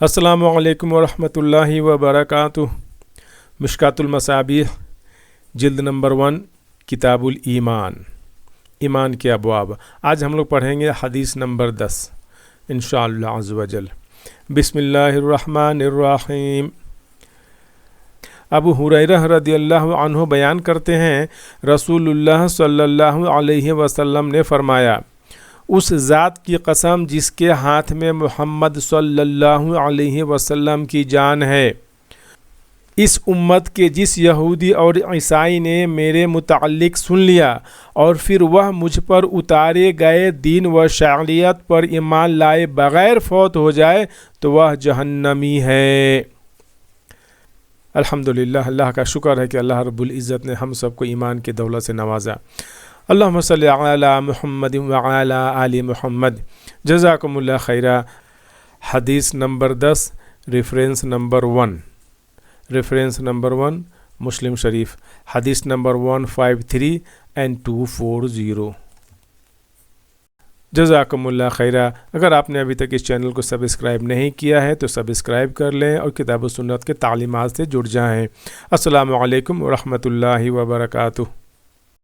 السلام علیکم ورحمۃ اللہ وبرکاتہ۔ مشکات المصابیح جلد نمبر 1 کتاب الایمان، ایمان کے ابواب۔ آج ہم لوگ پڑھیں گے حدیث نمبر 10 انشاءاللہ عز و جل۔ بسم اللہ الرحمن الرحیم۔ ابو ہریرہ رضی اللہ عنہ بیان کرتے ہیں، رسول اللہ صلی اللہ علیہ وسلم نے فرمایا، اس ذات کی قسم جس کے ہاتھ میں محمد صلی اللہ علیہ وسلم کی جان ہے، اس امت کے جس یہودی اور عیسائی نے میرے متعلق سن لیا اور پھر وہ مجھ پر اتارے گئے دین و شریعت پر ایمان لائے بغیر فوت ہو جائے تو وہ جہنمی ہے۔ الحمدللہ، اللہ کا شکر ہے کہ اللہ رب العزت نے ہم سب کو ایمان کی دولت سے نوازا۔ اللہم صلی علی محمد وعلی آل محمد۔ جزاکم اللہ خیرہ۔ حدیث نمبر 10 ریفرنس نمبر 1 مسلم شریف، حدیث نمبر 153 and 240۔ جزاکم اللہ خیرہ۔ اگر آپ نے ابھی تک اس چینل کو سبسکرائب نہیں کیا ہے تو سبسکرائب کر لیں اور کتاب و سنت کے تعلیمات سے جڑ جائیں۔ السلام علیکم ورحمۃ اللہ وبرکاتہ۔